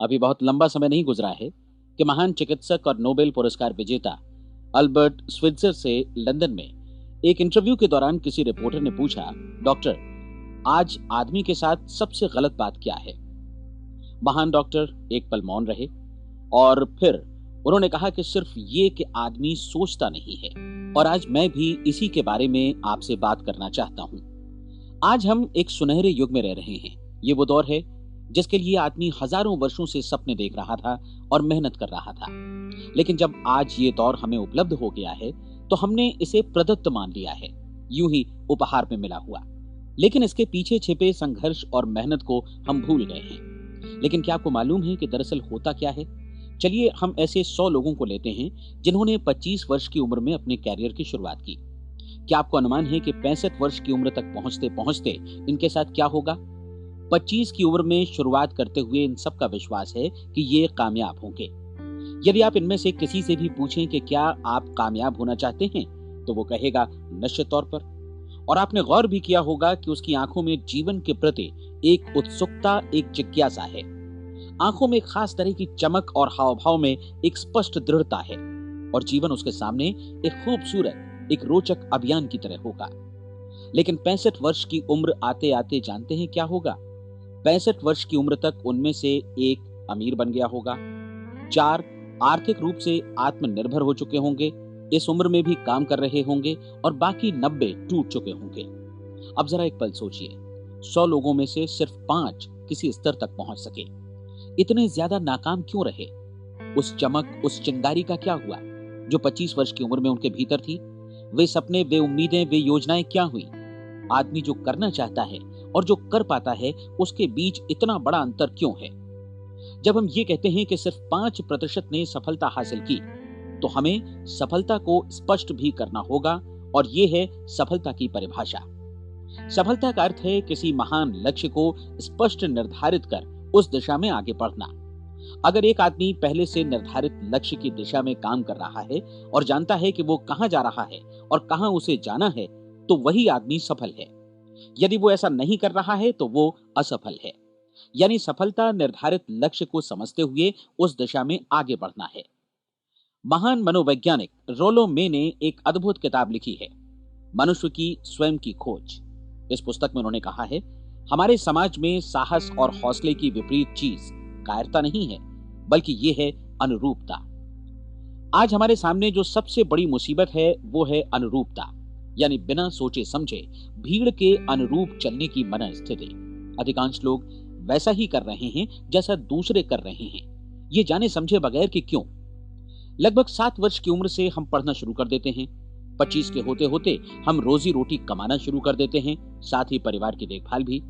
अभी बहुत लंबा समय नहीं गुजरा है कि महान चिकित्सक और नोबेल पुरस्कार विजेता अल्बर्ट स्विट्जर से लंदन में एक इंटरव्यू के दौरान किसी रिपोर्टर ने पूछा, डॉक्टर, आज आदमी के साथ सबसे गलत बात क्या है? महान डॉक्टर एक पल मौन रहे और फिर उन्होंने कहा कि सिर्फ ये कि आदमी सोचता नहीं है। और आज मैं भी इसी के बारे में आपसे बात करना चाहता हूं। आज हम एक सुनहरे युग में रह रहे हैं। ये वो दौर है जिसके लिए आदमी हजारों वर्षों से सपने देख रहा था और मेहनत कर रहा था। लेकिन जब आज ये दौर हमें उपलब्ध हो गया है तो हमने इसे प्रदत्त मान लिया है, यूं ही उपहार में मिला हुआ। लेकिन इसके पीछे छिपे संघर्ष और मेहनत को हम भूल गए हैं। लेकिन क्या आपको मालूम है कि दरअसल होता क्या है? चलिए हम ऐसे 100 लोगों को लेते हैं जिन्होंने 25 वर्ष की उम्र में अपने कैरियर की शुरुआत की। क्या आपको अनुमान है कि 65 वर्ष की उम्र तक पहुंचते पहुंचते इनके साथ क्या होगा? 25 की उम्र में शुरुआत करते हुए इन सब का विश्वास है कि ये कामयाब होंगे। यदि आप इनमें से किसी से भी पूछें कि क्या आप कामयाब होना चाहते हैं, तो वो कहेगा निश्चित तौर पर। और आपने गौर भी किया होगा कि उसकी आंखों में जीवन के प्रति एक उत्सुकता, एक जिज्ञासा है। आंखों में खास तरह की चमक और हाव भाव में एक स्पष्ट दृढ़ता है। और जीवन उसके सामने एक खूबसूरत, एक रोचक अभियान की तरह होगा। लेकिन 65 वर्ष की उम्र आते आते जानते हैं क्या होगा? 65 वर्ष की उम्र तक उनमें से एक अमीर बन गया होगा, 4 आर्थिक रूप से आत्मनिर्भर हो चुके होंगे, इस उम्र में भी काम कर रहे होंगे, और बाकी 90 टूट चुके होंगे। अब जरा एक पल सोचिए, 100 लोगों में से सिर्फ 5 किसी स्तर तक पहुंच सके। इतने ज्यादा नाकाम क्यों रहे? उस चमक, उस चिंगारी का क्या हुआ जो 25 वर्ष की उम्र में उनके भीतर थी? वे सपने, वे उम्मीदें, वे योजनाएं क्या हुई? आदमी जो करना चाहता है और जो कर पाता है, उसके बीच इतना बड़ा अंतर क्यों है? जब हम ये कहते हैं कि सिर्फ 5% ने सफलता हासिल की, तो हमें सफलता को स्पष्ट भी करना होगा। और ये है सफलता की परिभाषा। सफलता का अर्थ है किसी महान लक्ष्य को स्पष्ट निर्धारित कर उस दिशा में आगे बढ़ना। अगर एक आदमी पहले से निर्धारित लक्ष्य की दिशा में काम कर रहा है और जानता है कि वो कहां जा रहा है और कहां उसे जाना है, तो वही आदमी सफल है। यदि वो ऐसा नहीं कर रहा है तो वो असफल है। यानी सफलता निर्धारित लक्ष्य को समझते हुए उस दिशा में आगे बढ़ना है। महान मनोवैज्ञानिक रोलो मे ने एक अद्भुत किताब लिखी है, मनुष्य की स्वयं की खोज। इस पुस्तक में उन्होंने कहा है, हमारे समाज में साहस और हौसले की विपरीत चीज कायरता नहीं है, बल्कि ये है अनुरूपता। आज हमारे सामने जो सबसे बड़ी मुसीबत है वो है अनुरूपता, यानी बिना सोचे समझे भीड़ के अनुरूप चलने की मनस्थिति। अधिकांश लोग वैसा ही कर रहे हैं जैसा दूसरे कर रहे हैं, ये जाने समझे बगैर कि क्यों। लगभग 7 वर्ष की उम्र से हम पढ़ना शुरू कर देते हैं। 25 के होते होते हम रोजी रोटी कमाना शुरू कर देते हैं, साथ ही परिवार की देखभाल भी।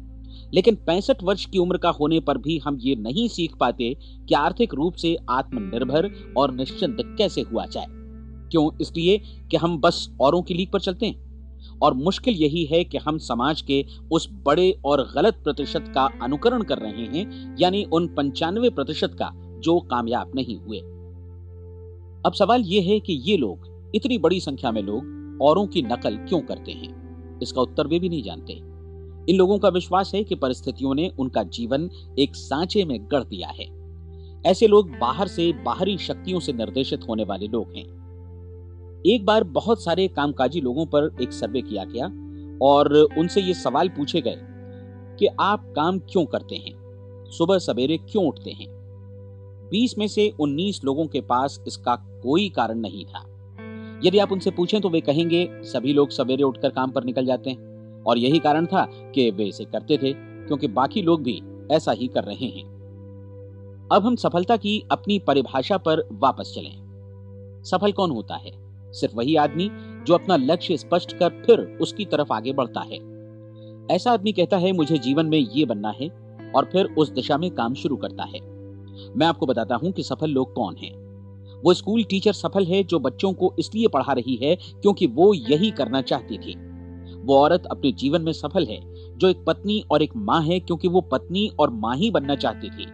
लेकिन 65 वर्ष की उम्र का होने पर भी हम ये नहीं सीख पाते कि आर्थिक रूप से आत्मनिर्भर और निश्चिंत कैसे हुआ जाए। क्यों? इसलिए कि हम बस औरों की लीक पर चलते हैं। और मुश्किल यही है कि हम समाज के उस बड़े और गलत प्रतिशत का अनुकरण कर रहे हैं, यानी उन 95% का जो कामयाब नहीं हुए। अब सवाल यह है कि ये लोग, इतनी बड़ी संख्या में लोग, औरों की नकल क्यों करते हैं? इसका उत्तर वे भी नहीं जानते। इन लोगों का विश्वास है कि परिस्थितियों ने उनका जीवन एक सांचे में गढ़ दिया है। ऐसे लोग बाहर से, बाहरी शक्तियों से निर्देशित होने वाले लोग हैं। एक बार बहुत सारे कामकाजी लोगों पर एक सर्वे किया गया और उनसे ये सवाल पूछे गए कि आप काम क्यों करते हैं, सुबह सवेरे क्यों उठते हैं? 20 में से 19 लोगों के पास इसका कोई कारण नहीं था। यदि आप उनसे पूछें तो वे कहेंगे सभी लोग सवेरे उठकर काम पर निकल जाते हैं, और यही कारण था कि वे इसे करते थे क्योंकि बाकी लोग भी ऐसा ही कर रहे हैं। अब हम सफलता की अपनी परिभाषा पर वापस चलें। सफल कौन होता है? सिर्फ वही आदमी जो अपना लक्ष्य स्पष्ट कर फिर उसकी तरफ आगे बढ़ता है। ऐसा आदमी कहता है मुझे जीवन में ये बनना है, और फिर उस दिशा में काम शुरू करता है। मैं आपको बताता हूं कि सफल लोग कौन हैं। वो स्कूल टीचर सफल है जो बच्चों को इसलिए पढ़ा रही है क्योंकि वो यही करना चाहती थी। वो औरत अपने जीवन में सफल है जो एक पत्नी और एक माँ है क्योंकि वो पत्नी और माँ ही बनना चाहती थी,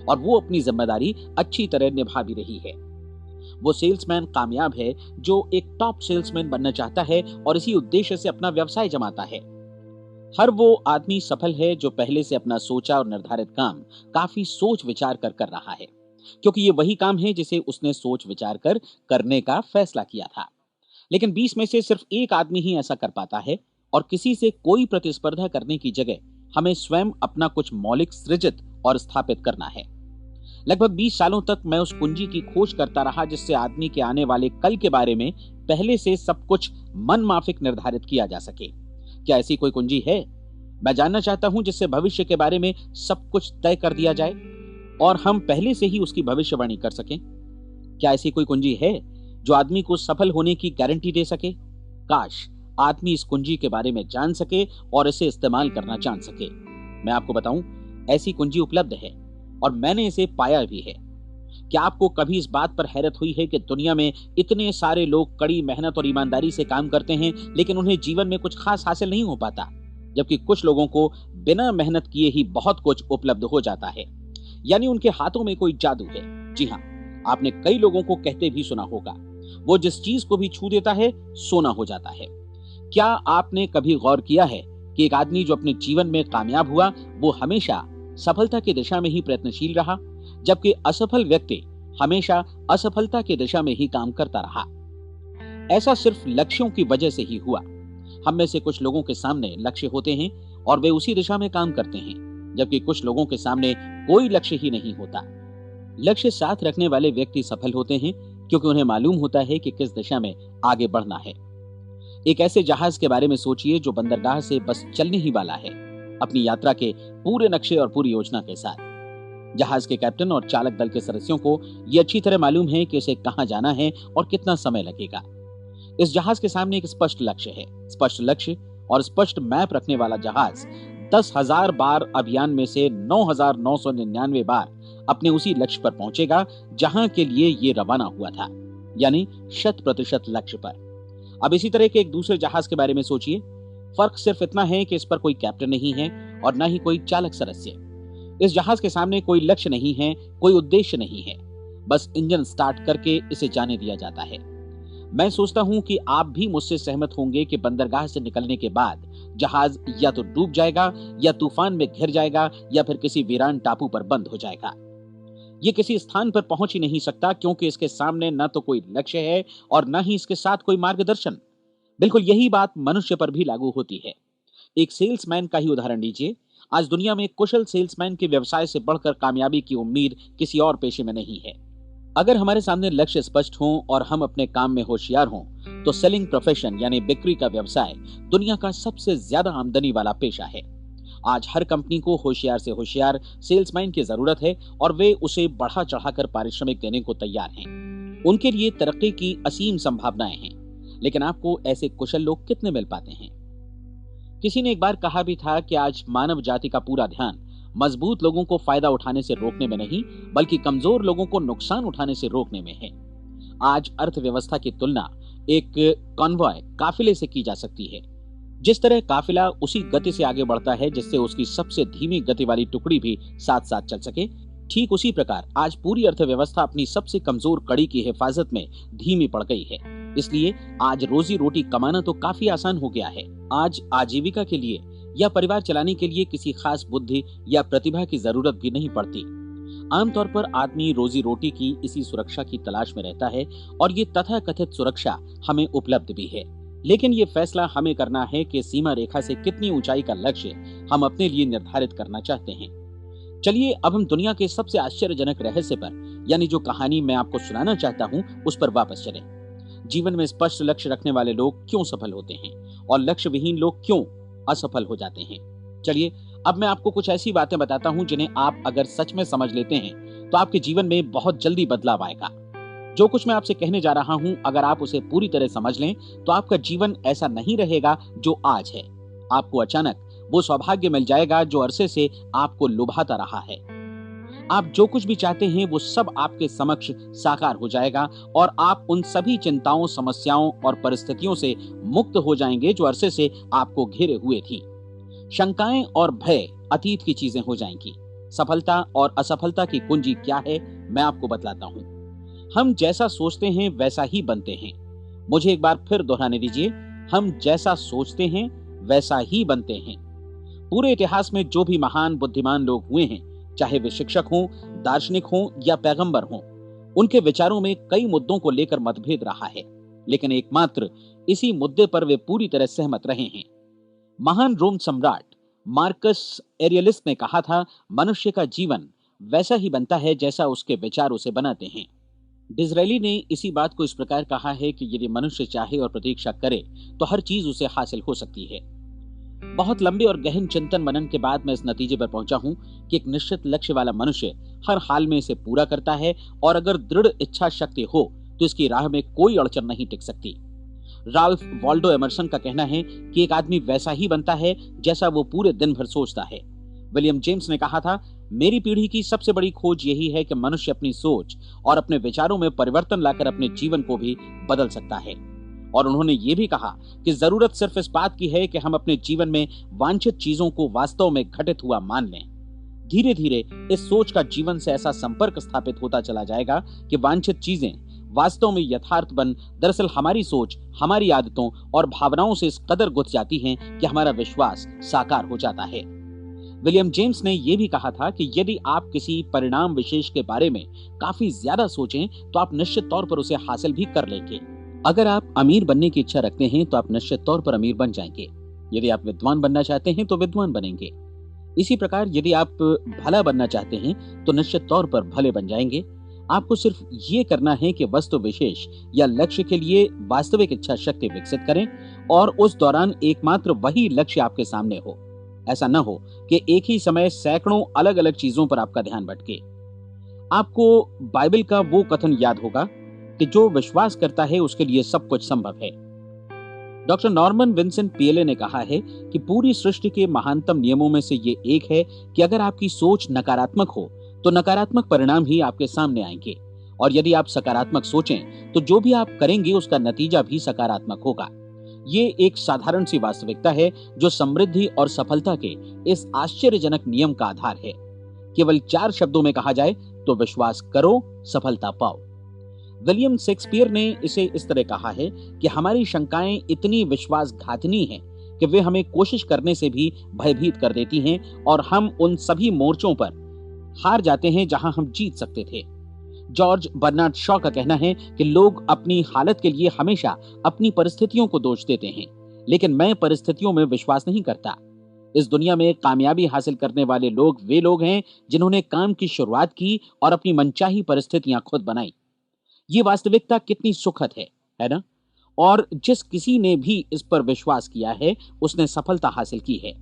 और वो अपनी जिम्मेदारी अच्छी तरह निभा भी रही है। वो सेल्समैन कामयाब है जो एक टॉप सेल्समैन बनना चाहता है और इसी उद्देश्य से अपना व्यवसाय जमाता है। हर वो आदमी सफल है जो पहले से अपना सोचा और निर्धारित काम काफी सोच विचार कर रहा है, क्योंकि ये वही काम है जिसे उसने सोच विचार कर करने का फैसला किया था। लेकिन 20 में से सिर्फ एक आदमी ही ऐसा कर पाता है, और किसी से कोई प्रतिस्पर्धा करने की जगह हमें स्वयं अपना कुछ मौलिक सृजित और स्थापित करना है। लगभग 20 सालों तक मैं उस कुंजी की खोज करता रहा जिससे आदमी के आने वाले कल के बारे में पहले से सब कुछ मन माफिक निर्धारित किया जा सके। क्या ऐसी कोई कुंजी है? मैं जानना चाहता हूं जिससे भविष्य के बारे में सब कुछ तय कर दिया जाए और हम पहले से ही उसकी भविष्यवाणी कर सकें। क्या ऐसी कोई कुंजी है जो आदमी को सफल होने की गारंटी दे सके? काश आदमी इस कुंजी के बारे में जान सके और इसे इस्तेमाल करना जान सके। मैं आपको बताऊं, ऐसी कुंजी उपलब्ध है और मैंने इसे पाया भी है। क्या आपको कभी इस बात पर हैरत हुई है कि दुनिया में इतने सारे लोग कड़ी मेहनत और ईमानदारी से काम करते हैं, लेकिन उन्हें जीवन में कुछ खास हासिल नहीं हो पाता, जबकि कुछ लोगों को बिना मेहनत किए ही बहुत कुछ उपलब्ध हो जाता है। यानी उनके हाथों में कोई जादू है। जी हाँ, आपने कई लोगों को कहते भी सुना होगा, वो जिस चीज को भी छू देता है सोना हो जाता है। क्या आपने कभी गौर किया है कि एक आदमी जो अपने जीवन में कामयाब हुआ वो हमेशा सफलता की दिशा में ही प्रयत्नशील रहा, जबकि असफल व्यक्ति हमेशा असफलता की दिशा में ही काम करता रहा? ऐसा सिर्फ लक्ष्यों की वजह से ही हुआ। हम में से कुछ लोगों के सामने लक्ष्य होते हैं और वे उसी दिशा में काम करते हैं, जबकि कुछ लोगों के सामने कोई लक्ष्य ही नहीं होता। लक्ष्य साथ रखने वाले व्यक्ति सफल होते हैं क्योंकि उन्हें मालूम होता है कि किस दिशा में आगे बढ़ना है। एक ऐसे जहाज के बारे में सोचिए जो बंदरगाह से बस चलने ही वाला है, अपनी यात्रा के पूरे नक्शे और पूरी योजना के साथ। जहाज के कैप्टन और चालक दल के सदस्यों को यह अच्छी तरह मालूम है कि उसे कहां जाना है और कितना समय लगेगा। इस जहाज के सामने एक स्पष्ट लक्ष्य है। स्पष्ट लक्ष्य और स्पष्ट मैप रखने वाला जहाज 10,000 बार अभियान में से 9,999 बार अपने उसी लक्ष्य पर पहुंचेगा जहां के लिए ये रवाना हुआ था, यानी 100% लक्ष्य पर। अब इसी तरह के एक दूसरे जहाज के बारे में सोचिए। फर्क सिर्फ इतना है कि इस पर कोई कैप्टन नहीं है और न ही कोई चालक सदस्य। इस जहाज के सामने कोई लक्ष्य नहीं है, कोई उद्देश्य नहीं है, बस इंजन स्टार्ट करके इसे जाने दिया जाता है। मैं सोचता हूं कि आप भी मुझसे सहमत होंगे कि बंदरगाह से निकलने के बाद जहाज या तो डूब जाएगा या तूफान में घिर जाएगा या फिर किसी वीरान टापू पर बंद हो जाएगा। ये किसी स्थान पर पहुंच ही नहीं सकता क्योंकि इसके सामने न तो कोई लक्ष्य है और न ही इसके साथ कोई मार्गदर्शन। बिल्कुल यही बात मनुष्य पर भी लागू होती है। एक सेल्समैन का ही उदाहरण लीजिए। आज दुनिया में कुशल सेल्समैन के व्यवसाय से बढ़कर कामयाबी की उम्मीद किसी और पेशे में नहीं है। अगर हमारे सामने लक्ष्य स्पष्ट हो और हम अपने काम में होशियार हों, तो सेलिंग प्रोफेशन यानी बिक्री का व्यवसाय दुनिया का सबसे ज्यादा आमदनी वाला पेशा है। आज हर कंपनी को होशियार से होशियार सेल्समैन की जरूरत है और वे उसे बढ़ा चढ़ाकर पारिश्रमिक देने को तैयार हैं। उनके लिए तरक्की की असीम संभावनाएं हैं, लेकिन आपको ऐसे कुशल लोग कितने मिल पाते हैं? किसी ने एक बार कहा भी था कि आज मानव जाति का पूरा ध्यान मजबूत लोगों को फायदा उठाने से रोकने में नहीं, बल्कि कमजोर लोगों को नुकसान उठाने से रोकने में है। आज अर्थव्यवस्था की तुलना एक कॉन्वॉय काफिले से की जा सकती है। जिस तरह काफिला उसी गति से आगे बढ़ता है जिससे उसकी सबसे धीमी गति वाली टुकड़ी भी साथ साथ चल सके, ठीक उसी प्रकार आज पूरी अर्थव्यवस्था अपनी सबसे कमजोर कड़ी की हिफाजत में धीमी पड़ गई है। इसलिए आज रोजी रोटी कमाना तो काफी आसान हो गया है। आज आजीविका के लिए या परिवार चलाने के लिए किसी खास बुद्धि या प्रतिभा की जरूरत भी नहीं पड़ती। आमतौर पर आदमी रोजी रोटी की इसी सुरक्षा की तलाश में रहता है और ये तथाकथित सुरक्षा हमें उपलब्ध भी है। लेकिन ये फैसला हमें करना है कि सीमा रेखा से कितनी ऊंचाई का लक्ष्य हम अपने लिए निर्धारित करना चाहते हैं। चलिए अब हम दुनिया के सबसे आश्चर्यजनक रहस्य पर, यानी जो कहानी मैं आपको सुनाना चाहता हूं, उस पर वापस चलें। जीवन में स्पष्ट लक्ष्य रखने वाले लोग क्यों सफल होते हैं और लक्ष्य विहीन लोग क्यों असफल हो जाते हैं? चलिए अब मैं आपको कुछ ऐसी बातें बताता हूं जिन्हें आप अगर सच में समझ लेते हैं तो आपके जीवन में बहुत जल्दी बदलाव आएगा। जो कुछ मैं आपसे कहने जा रहा हूं, अगर आप उसे पूरी तरह समझ लें तो आपका जीवन ऐसा नहीं रहेगा जो आज है। आपको अचानक वो सौभाग्य मिल जाएगा जो अरसे से आपको लुभाता रहा है। आप जो कुछ भी चाहते हैं वो सब आपके समक्ष साकार हो जाएगा और आप उन सभी चिंताओं, समस्याओं और परिस्थितियों से मुक्त हो जाएंगे जो अरसे से आपको घेरे हुए थी। शंकाएं और भय अतीत की चीजें हो जाएंगी। सफलता और असफलता की कुंजी क्या है, मैं आपको बतलाता हूं। हम जैसा सोचते हैं वैसा ही बनते हैं। मुझे एक बार फिर दोहराने दीजिए, हम जैसा सोचते हैं वैसा ही बनते हैं। पूरे इतिहास में जो भी महान बुद्धिमान लोग हुए हैं, चाहे वे शिक्षक हों, दार्शनिक हों या पैगंबर हों, उनके विचारों में कई मुद्दों को लेकर मतभेद रहा है, लेकिन एकमात्र इसी मुद्दे पर वे पूरी तरह सहमत रहे हैं। महान रोम सम्राट मार्कस एरियलिस ने कहा था, मनुष्य का जीवन वैसा ही बनता है जैसा उसके विचार उसे बनाते हैं। डिज़रायली ने इसी बात को इस प्रकार कहा है कि यदि मनुष्य चाहे और प्रतीक्षा करे तो हर चीज उसे हासिल हो सकती है। बहुत लंबे और गहन चिंतन मनन के बाद मैं इस नतीजे पर पहुंचा हूं कि एक निश्चित लक्ष्य वाला मनुष्य हर हाल में इसे पूरा करता है, और अगर दृढ़ इच्छा शक्ति हो तो इसकी राह में कोई अड़चन नहीं टिक सकती। राल्फ वॉल्डो एमर्सन का कहना है कि एक आदमी वैसा ही बनता है जैसा वो पूरे दिन भर सोचता है। विलियम जेम्स ने कहा था, मेरी पीढ़ी की सबसे बड़ी खोज यही है कि मनुष्य अपनी सोच और अपने विचारों में परिवर्तन लाकर अपने जीवन को भी बदल सकता है। और उन्होंने ये भी कहा कि जरूरत सिर्फ इस बात की है कि हम अपने जीवन में वांछित चीजों को वास्तव में घटित हुआ मान लें। धीरे धीरे इस सोच का जीवन से ऐसा संपर्क स्थापित होता चला जाएगा कि वांछित चीजें वास्तव में यथार्थ बन दरअसल हमारी सोच, हमारी आदतों और भावनाओं से इस कदर गुथ जाती हैं कि हमारा विश्वास साकार हो जाता है। विलियम जेम्स ने यह भी कहा था कि यदि आप किसी परिणाम विशेष के बारे में काफी ज्यादा सोचें तो आप निश्चित तौर पर उसे हासिल भी कर लेंगे। अगर आप अमीर बनने की इच्छा रखते हैं तो आप निश्चित तौर पर अमीर बन जाएंगे। यदि आप विद्वान बनना चाहते हैं तो विद्वान बनेंगे। इसी प्रकार यदि आप भला बनना चाहते हैं तो निश्चित तौर पर भले बन जाएंगे। आपको सिर्फ ये करना है कि वस्तु विशेष या लक्ष्य के लिए वास्तविक इच्छा शक्ति विकसित करें और उस दौरान एकमात्र वही लक्ष्य आपके सामने हो। ऐसा न हो कि एक ही समय सैकड़ों अलग अलग चीजों पर आपका ध्यान भटके। आपको बाइबल का वो कथन याद होगा कि जो विश्वास करता है उसके लिए सब कुछ संभव है। डॉक्टर नॉर्मन विंसेंट पीएले ने कहा है कि पूरी सृष्टि के महानतम नियमों में से ये एक है कि अगर आपकी सोच नकारात्मक हो तो नकारात्मक परिणाम ही आपके सामने आएंगे, और यदि आप सकारात्मक सोचें तो जो भी आप करेंगे उसका नतीजा भी सकारात्मक होगा। ये एक साधारण सी वास्तविकता है जो समृद्धि और सफलता के इस आश्चर्यजनक नियम का आधार है। केवल 4 शब्दों में कहा जाए तो विश्वास करो, सफलता पाओ। विलियम शेक्सपियर ने इसे इस तरह कहा है कि हमारी शंकाएं इतनी विश्वासघातिनी हैं कि वे हमें कोशिश करने से भी भयभीत कर देती हैं और हम उन सभी मोर्चों पर हार जाते हैं जहां हम जीत सकते थे। जॉर्ज बर्नार्ड शॉ का कहना है कि लोग अपनी हालत के लिए हमेशा अपनी परिस्थितियों को दोष देते हैं, लेकिन मैं परिस्थितियों में विश्वास नहीं करता। इस दुनिया में कामयाबी हासिल करने वाले लोग वे लोग हैं जिन्होंने काम की शुरुआत की और अपनी मनचाही परिस्थितियां खुद बनाई। ये वास्तविकता कितनी सुखद है ना? और जिस किसी ने भी इस पर विश्वास किया है उसने सफलता हासिल की है।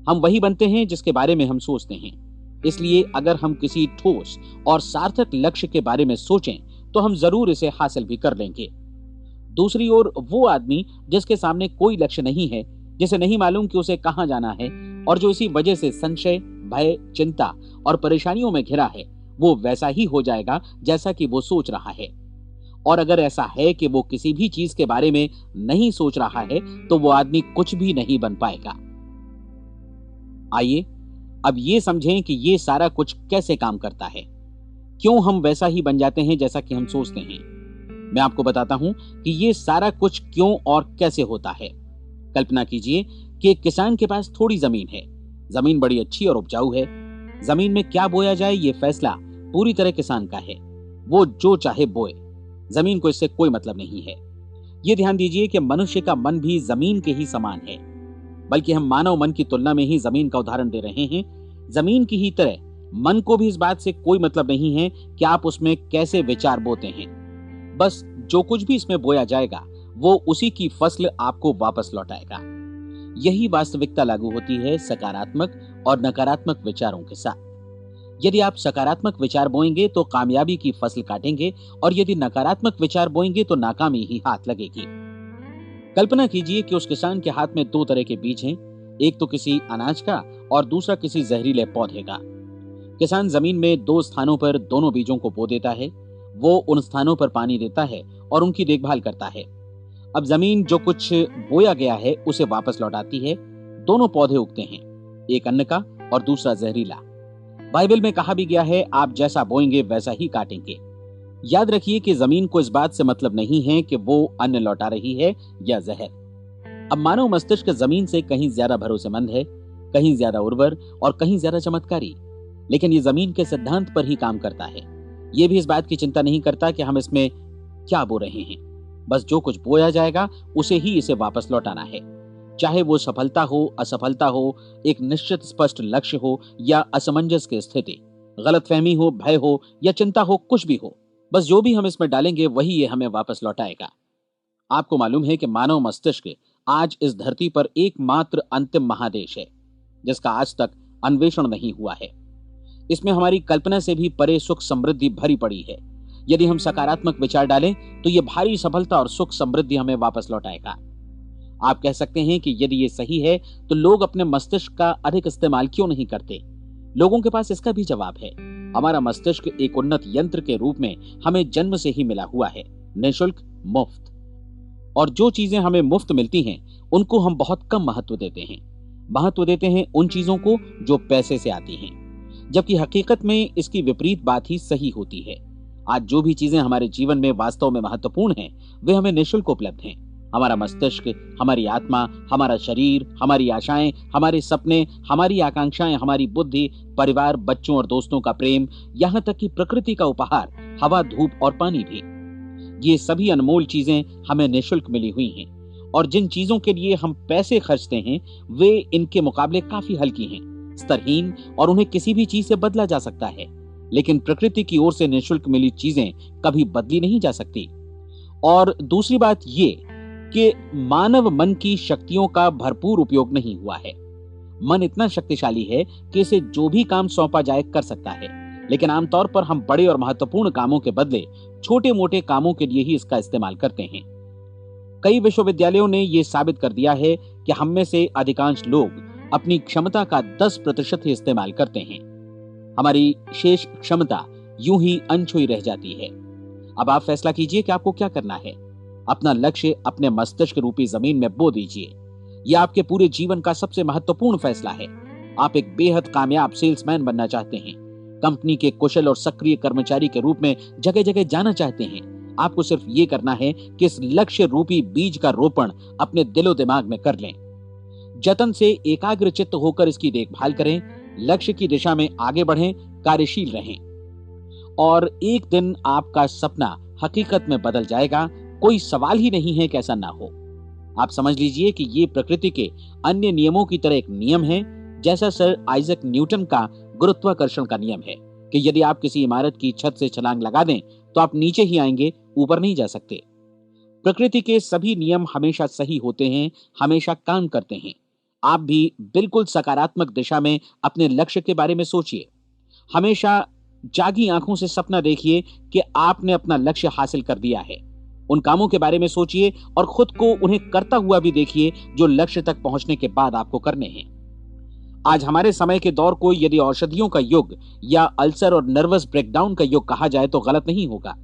हम वही बनते हैं जिसके बारे में हम सोचते हैं। इसलिए अगर हम किसी ठोस और सार्थक लक्ष्य के बारे में सोचें तो हम जरूर इसे हासिल भी कर लेंगे। दूसरी ओर वो आदमी जिसके सामने कोई लक्ष्य नहीं है, जिसे नहीं मालूम कि उसे कहां जाना है और जो इसी वजह से संशय, भय, चिंता और परेशानियों में घिरा है, वो वैसा ही हो जाएगा जैसा कि वो सोच रहा है। और अगर ऐसा है कि वो किसी भी चीज के बारे में नहीं सोच रहा है तो वो आदमी कुछ भी नहीं बन पाएगा। आइए अब ये समझें कि ये सारा कुछ कैसे काम करता है, क्यों हम वैसा ही बन जाते हैं जैसा कि हम सोचते हैं। मैं आपको बताता हूं कि ये सारा कुछ क्यों और कैसे होता है। कल्पना कीजिए कि एक किसान के पास थोड़ी जमीन है। जमीन बड़ी अच्छी और उपजाऊ है। जमीन में क्या बोया जाए ये फैसला पूरी तरह किसान का है। वो जो चाहे बोए, जमीन को इससे कोई मतलब नहीं है। ये ध्यान दीजिए कि मनुष्य का मन भी जमीन के ही समान है, बल्कि हम मानव मन की तुलना में ही जमीन का उदाहरण दे रहे हैं। जमीन की ही तरह मन को भी इस बात से कोई मतलब नहीं है कि आप उसमें कैसे विचार बोते हैं। बस जो कुछ भी इसमें बोया जाएगा वो उसी की फसल आपको वापस लौटाएगा। यही वास्तविकता लागू होती है सकारात्मक और नकारात्मक विचारों के साथ। यदि आप सकारात्मक विचार बोएंगे तो कामयाबी की फसल काटेंगे, और यदि नकारात्मक विचार बोएंगे तो नाकामी ही हाथ लगेगी। कल्पना कीजिए कि उस किसान के हाथ में 2 तरह के बीज हैं, एक तो किसी अनाज का और दूसरा किसी जहरीले पौधे का। किसान जमीन में 2 स्थानों पर दोनों बीजों को बो देता है। वो उन स्थानों पर पानी देता है और उनकी देखभाल करता है। अब जमीन जो कुछ बोया गया है उसे वापस लौटाती है। दोनों पौधे उगते हैं, एक अन्न का और दूसरा जहरीला। बाइबल में कहा भी गया है, आप जैसा बोएंगे वैसा ही काटेंगे। याद रखिए कि जमीन को इस बात से मतलब नहीं है कि वो अन्न लौटा रही है या जहर। अब मानव मस्तिष्क जमीन से कहीं ज्यादा भरोसेमंद है। कहीं ज्यादा उर्वर और कहीं ज्यादा चमत्कारी। लेकिन ये जमीन के सिद्धांत पर ही काम करता है। ये भी इस बात की चिंता नहीं करता कि हम इसमें क्या बो रहे हैं। बस जो कुछ बोया जाएगा उसे ही इसे वापस लौटाना है। चाहे वो सफलता हो, असफलता हो, एक निश्चित स्पष्ट लक्ष्य हो या असमंजस की स्थिति, गलतफहमी हो, भय हो या चिंता हो, कुछ भी हो, बस जो भी हम इसमें डालेंगे वही ये हमें वापस लौटाएगा। आपको मालूम है कि मानव मस्तिष्क आज इस धरती पर एकमात्र अंतिम महादेश है जिसका आज तक अन्वेषण नहीं हुआ है। इसमें हमारी कल्पना से भी परे सुख समृद्धि भरी पड़ी है। यदि हम सकारात्मक विचार डालें तो ये भारी सफलता और सुख समृद्धि हमें वापस लौटाएगा। आप कह सकते हैं कि यदि ये सही है तो लोग अपने मस्तिष्क का अधिक इस्तेमाल क्यों नहीं करते? लोगों के पास इसका भी जवाब है। हमारा मस्तिष्क एक उन्नत यंत्र के रूप में हमें जन्म से ही मिला हुआ है, निःशुल्क, मुफ्त। और जो चीजें हमें मुफ्त मिलती हैं उनको हम बहुत कम महत्व देते हैं। महत्व देते हैं उन चीजों को जो पैसे से आती हैं, जबकि हकीकत में इसकी विपरीत बात ही सही होती है। आज जो भी चीजें हमारे जीवन में वास्तव में महत्वपूर्ण हैं वे हमें निःशुल्क उपलब्ध हैं। हमारा मस्तिष्क, हमारी आत्मा, हमारा शरीर, हमारी आशाएं, हमारे सपने, हमारी आकांक्षाएं, हमारी बुद्धि, परिवार, बच्चों और दोस्तों का प्रेम, यहाँ तक कि प्रकृति का उपहार, हवा, धूप और पानी भी, ये सभी अनमोल चीजें हमें निःशुल्क मिली हुई हैं। और जिन चीजों के लिए हम पैसे खर्चते हैं वे इनके मुकाबले काफी हल्की हैं, स्तरहीन, और उन्हें किसी भी चीज से बदला जा सकता है। लेकिन प्रकृति की ओर से निःशुल्क मिली चीजें कभी बदली नहीं जा सकती। और दूसरी बात ये कि मानव मन की शक्तियों का भरपूर उपयोग नहीं हुआ है। मन इतना शक्तिशाली है कि इसे जो भी काम सौंपा जाए कर सकता है, लेकिन आमतौर पर हम बड़े और महत्वपूर्ण कामों के बदले छोटे मोटे कामों के लिए ही इसका इस्तेमाल करते हैं। कई विश्वविद्यालयों ने यह साबित कर दिया है कि हम में से अधिकांश लोग अपनी क्षमता का 10% ही इस्तेमाल करते हैं। हमारी शेष क्षमता यूं ही अनछुई रह जाती है। अब आप फैसला कीजिए कि आपको क्या करना है। अपना लक्ष्य अपने मस्तिष्क रूपी जमीन में बो दीजिए। यह आपके पूरे जीवन का सबसे महत्वपूर्ण फैसला है। आप एक बेहद कामयाब सेल्समैन बनना चाहते हैं, कंपनी के कुशल और सक्रिय कर्मचारी के रूप में जगह जगह जाना चाहते हैं। आपको सिर्फ ये करना है कि इस लक्ष्य रूपी बीज का रोपण अपने दिलो दिमाग में कर लें। जतन से एकाग्र चित्त होकर इसकी देखभाल करें, लक्ष्य की दिशा में आगे बढ़ें, कार्यशील रहें, और एक दिन आपका सपना हकीकत में बदल जाएगा। कोई सवाल ही नहीं है कि ऐसा ना हो। आप समझ लीजिए कि ये प्रकृति के अन्य नियमों की तरह एक नियम है, जैसा सर आइजक न्यूटन का गुरुत्वाकर्षण का नियम है कि यदि आप किसी इमारत की छत से छलांग लगा दें तो आप नीचे ही आएंगे, ऊपर नहीं जा सकते। प्रकृति के सभी नियम हमेशा सही होते हैं, हमेशा काम करते हैं। आप भी बिल्कुल सकारात्मक दिशा में अपने लक्ष्य के बारे में सोचिए। हमेशा जागी आंखों से सपना देखिए कि आपने अपना लक्ष्य हासिल कर दिया है। उन कामों के बारे में सोचिए और खुद को उन्हें करता हुआ भी देखिए जो लक्ष्य तक पहुंचने के बाद आपको करने हैं। आज हमारे समय के दौर को यदि औषधियों का युग या अल्सर और नर्वस ब्रेकडाउन का युग कहा जाए तो गलत नहीं होगा।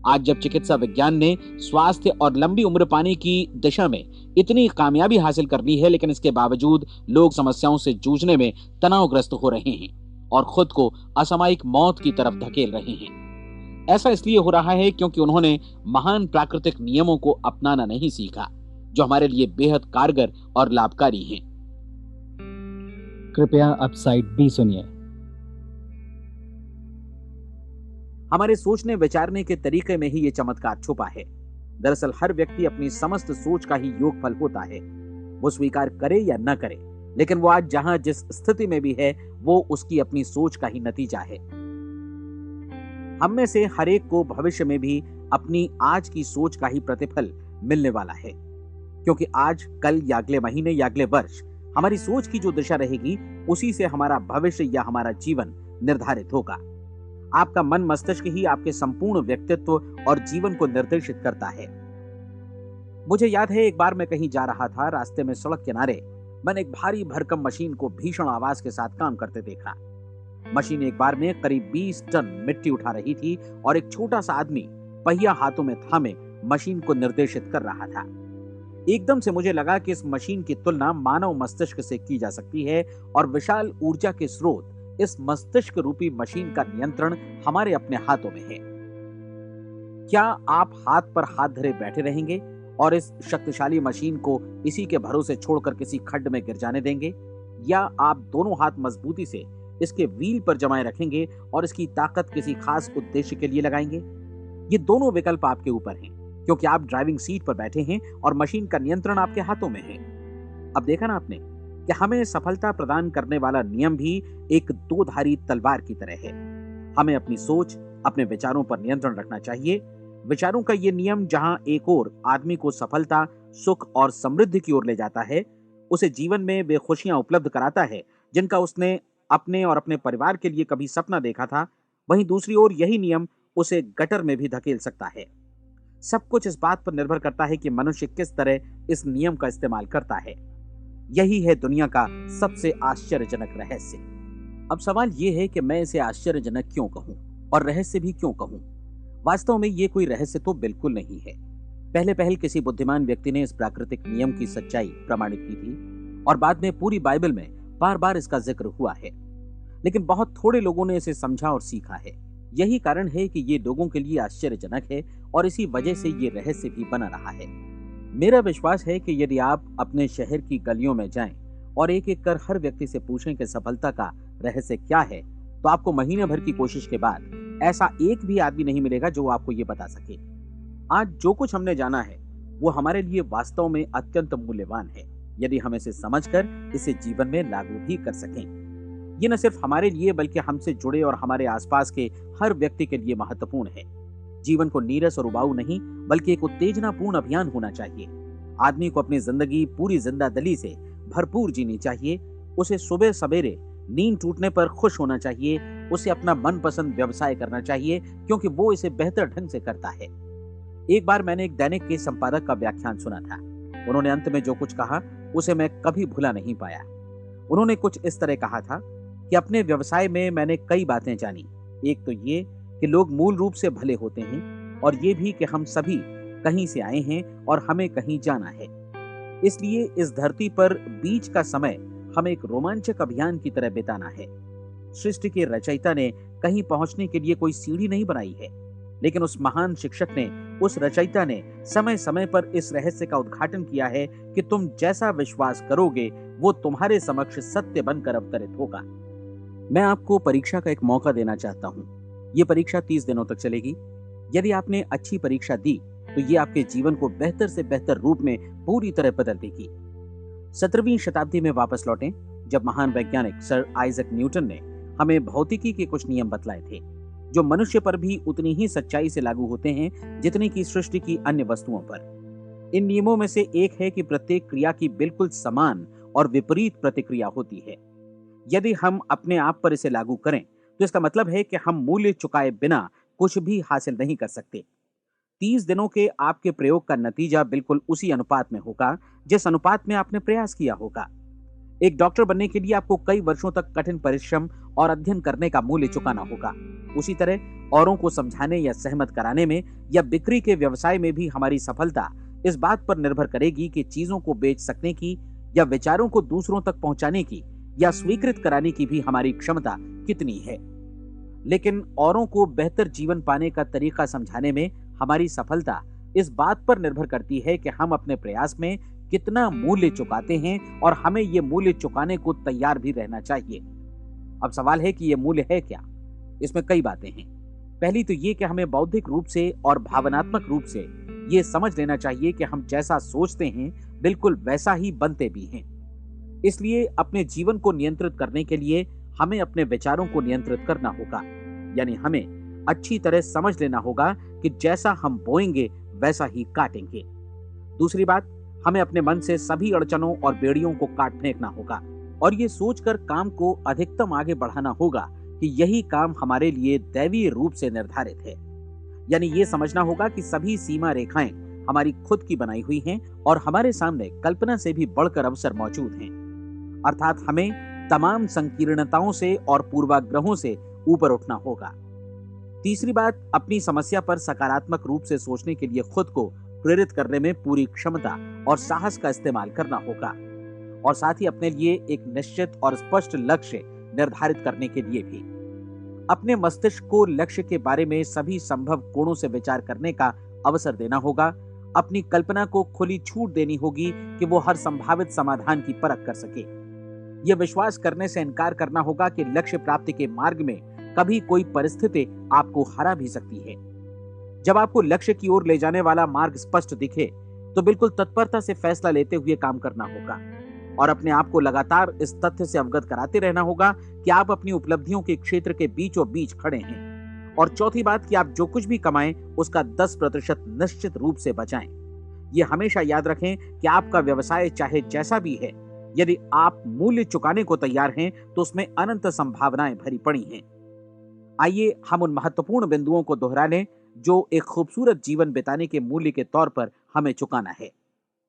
आज जब चिकित्सा विज्ञान ने स्वास्थ्य और लंबी उम्र पाने की दिशा में इतनी कामयाबी हासिल कर ली है, लेकिन इसके बावजूद लोग समस्याओं से जूझने में तनावग्रस्त हो रहे हैं और खुद को असामयिक मौत की तरफ धकेल रहे हैं। ऐसा इसलिए हो रहा है क्योंकि उन्होंने महान प्राकृतिक नियमों को अपनाना नहीं सीखा, जो हमारे लिए बेहद कारगर और लाभकारी हैं। कृपया अब साइड बी सुनिए। हमारे सोचने विचारने के तरीके में ही ये चमत्कार छुपा है। दरअसल हर व्यक्ति अपनी समस्त सोच का ही योगफल होता है, वो स्वीकार करे या न करे, लेकिन वो आज जहां जिस स्थिति में भी है वो उसकी अपनी सोच का ही नतीजा है। हम में से हर एक को भविष्य में भी अपनी आज की सोच का ही प्रतिफल मिलने वाला है, क्योंकि आज, कल या अगले महीने या अगले वर्ष हमारी सोच की जो दिशा रहेगी उसी से हमारा भविष्य या हमारा जीवन निर्धारित होगा। आपका मन मस्तिष्क ही आपके संपूर्ण व्यक्तित्व और जीवन को निर्देशित करता है। मुझे याद है एक बार मैं कहीं जा रहा था, रास्ते में सड़क किनारे मैंने एक भारी भरकम मशीन को भीषण आवाज के साथ काम करते देखा। मशीन एक बार में करीब 20 टन मिट्टी उठा रही थी और एक छोटा सा आदमी पहिया हाथों में थामे मशीन को निर्देशित कर रहा था। एकदम से मुझे लगा कि इस मशीन की तुलना मानव मस्तिष्क से की जा सकती है और विशाल ऊर्जा के स्रोत इस मस्तिष्क रूपी मशीन का नियंत्रण हमारे अपने हाथों में है। क्या आप हाथ पर हाथ धरे बैठे रहेंगे और इस शक्तिशाली मशीन को इसी के भरोसे छोड़कर किसी खड्ड में गिर जाने देंगे, या आप दोनों हाथ मजबूती से इसके व्हील पर जमाए रखेंगे और इसकी ताकत किसी खास उद्देश्य के लिए लगाएंगे? ये दोनों विकल्प आपके ऊपर हैं, क्योंकि आप ड्राइविंग सीट पर बैठे हैं और मशीन का नियंत्रण आपके हाथों में है। अब देखा ना आपने कि हमें सफलता प्रदान करने वाला नियम भी एक दो धारी तलवार की तरह है। हमें अपनी सोच, अपने विचारों पर नियंत्रण रखना चाहिए। विचारों का ये नियम जहां एक ओर आदमी को सफलता, सुख और समृद्धि की ओर ले जाता है, उसे जीवन में वे खुशियां उपलब्ध कराता है जिनका उसने अपने और अपने परिवार के लिए कभी सपना देखा था, वहीं दूसरी ओर यही नियम उसे गटर में भी धकेल सकता है। सब कुछ इस बात पर निर्भर करता है कि मनुष्य किस तरह इस नियम का इस्तेमाल करता है। यही है दुनिया का सबसे आश्चर्यजनक रहस्य। अब सवाल यह है कि मैं इसे आश्चर्यजनक क्यों कहूं और रहस्य भी क्यों कहूं? वास्तव में ये कोई रहस्य तो बिल्कुल नहीं है। पहले पहल किसी बुद्धिमान व्यक्ति ने इस प्राकृतिक नियम की सच्चाई प्रमाणित की थी और बाद में पूरी बाइबल में बार बार इसका जिक्र हुआ है, लेकिन बहुत थोड़े लोगों ने इसे समझा और सीखा है। यही कारण है कि ये लोगों के लिए आश्चर्यजनक है और इसी वजह से ये रहस्य भी बना रहा है। मेरा विश्वास है कि यदि आप अपने शहर की गलियों में जाएं और एक एक कर हर व्यक्ति से पूछें कि सफलता का रहस्य क्या है, तो आपको महीने भर की कोशिश के बाद ऐसा एक भी आदमी नहीं मिलेगा जो आपको ये बता सके। आज जो कुछ हमने जाना है वो हमारे लिए वास्तव में अत्यंत मूल्यवान है, यदि हम इसे समझकर इसे जीवन में लागू भी कर सकें। ये न सिर्फ हमारे लिए बल्कि हमसे जुड़े और हमारे आसपास के हर व्यक्ति के लिए महत्वपूर्ण है। जीवन को नीरस और उबाऊ नहीं बल्कि एक उत्तेजनापूर्ण अभियान होना चाहिए। आदमी को अपनी जिंदगी पूरी जिंदादिली से भरपूर जीनी चाहिए। उसे सुबह सवेरे नींद टूटने पर खुश होना चाहिए। उसे अपना मनपसंद व्यवसाय करना चाहिए क्योंकि वो इसे बेहतर ढंग से करता है। एक बार मैंने एक दैनिक के संपादक का व्याख्यान सुना था। उन्होंने अंत में जो कुछ कहा उसे मैं कभी भुला नहीं पाया। उन्होंने कुछ इस तरह कहा था कि अपने व्यवसाय में मैंने कई बातें जानी। एक तो ये कि लोग मूल रूप से भले होते हैं और ये भी कि हम सभी कहीं से आए हैं और हमें कहीं जाना है। इसलिए इस धरती पर बीच का समय हमें एक रोमांचक अभियान की तरह बिताना है। सृष्टि के रचयिता ने कहीं पहुंचने के लिए कोई सीढ़ी नहीं बनाई है, लेकिन उस महान शिक्षक ने, उस रचयिता ने समय समय पर इस रहस्य का उद्घाटन किया है कि तुम जैसा विश्वास करोगे वो तुम्हारे समक्ष सत्य बनकर अवतरित होगा। मैं आपको परीक्षा का एक मौका देना चाहता हूँ। ये परीक्षा 30 दिनों तक चलेगी। यदि आपने अच्छी परीक्षा दी तो ये आपके जीवन को बेहतर से बेहतर रूप में पूरी तरह बदल देगी। 17वीं शताब्दी में वापस लौटें, जब महान वैज्ञानिक सर आइजैक न्यूटन ने हमें भौतिकी के कुछ नियम बतलाए थे जो मनुष्य पर भी उतनी ही सच्चाई से लागू होते हैं जितनी की सृष्टि की अन्य वस्तुओं पर। इन नियमों में से एक है कि प्रत्येक क्रिया की बिल्कुल समान और विपरीत प्रतिक्रिया होती है। यदि हम अपने आप पर इसे लागू करें तो इसका मतलब है कि हम मूल्य चुकाए बिना कुछ भी हासिल नहीं कर सकते। 30 दिनों के आपके प्रयोग का नतीजा बिल्कुल उसी अनुपात में होगा जिस अनुपात में आपने प्रयास किया होगा। एक डॉक्टर बनने के लिए आपको कई वर्षों तक कठिन परिश्रम और अध्ययन करने का मूल्य चुकाना होगा। उसी तरह औरों को समझाने या सहमत कराने में या बिक्री के व्यवसाय में भी हमारी सफलता इस बात पर निर्भर करेगी कि चीजों को बेच सकने की या विचारों को दूसरों तक पहुंचाने की या स्वीकृत कराने की भी हमारी क्षमता कितनी है। लेकिन औरों को बेहतर जीवन पाने का तरीका समझाने में हमारी सफलता इस बात पर निर्भर करती है कि हम अपने प्रयास में कितना मूल्य चुकाते हैं और हमें यह मूल्य चुकाने को तैयार भी रहना चाहिए। अब सवाल है कि यह मूल्य है क्या? इसमें कई बातें हैं। पहली तो ये कि हमें बौद्धिक रूप से और भावनात्मक रूप से ये समझ लेना चाहिए कि हम जैसा सोचते हैं बिल्कुल वैसा ही बनते भी हैं। इसलिए अपने जीवन को नियंत्रित करने के लिए हमें अपने विचारों को नियंत्रित करना होगा। यानी हमें अच्छी तरह समझ लेना होगा कि जैसा हम बोएंगे वैसा ही काटेंगे। दूसरी बात, हमें अपने मन से सभी अड़चनों और बेड़ियों को काट फेंकना होगा और ये सोचकर काम को अधिकतम आगे बढ़ाना होगा कि यही काम हमारे लिए दैवीय रूप से निर्धारित है। यानी ये समझना होगा कि सभी सीमा रेखाएं हमारी खुद की बनाई हुई हैं और हमारे सामने कल्पना से भी बढ़कर अवसर मौजूद हैं। अर्थात हमें तमाम संकीर्णताओं से और पूर्वाग्रहों से ऊपर उठना होगा। तीसरी बात, अपनी समस्या पर सकारात्मक रूप से सोचने के लिए खुद को प्रेरित करने में पूरी क्षमता और साहस का इस्तेमाल करना होगा और साथ ही अपने लिए एक निश्चित और स्पष्ट लक्ष्य निर्धारित करने के लिए भी अपने मस्तिष्क को लक्ष्य के बारे में सभी संभव कोणों से विचार करने का अवसर देना होगा। अपनी कल्पना को खुली छूट देनी होगी कि वो हर संभावित समाधान की परख कर सके। यह विश्वास करने से इनकार करना होगा कि लक्ष्य प्राप्ति के मार्ग में कभी कोई परिस्थिति आपको हरा भी सकती है। जब आपको लक्ष्य की ओर ले जाने वाला मार्ग स्पष्ट दिखे तो बिल्कुल तत्परता से फैसला लेते हुए काम करना होगा और अपने आप को लगातार इस तथ्य से अवगत कराते रहना होगा कि आप अपनी उपलब्धियों के क्षेत्र के बीचों बीच खड़े हैं। और चौथी बात कि आप जो कुछ भी कमाएं उसका 10% निश्चित रूप से बचाएं। ये हमेशा याद रखें कि आपका व्यवसाय चाहे जैसा भी है, यदि आप मूल्य चुकाने को तैयार हैं तो उसमें अनंत संभावनाएं भरी पड़ी हैं। आइए हम उन महत्वपूर्ण बिंदुओं को दोहरा लें जो एक खूबसूरत जीवन बिताने के मूल्य के तौर पर हमें चुकाना है।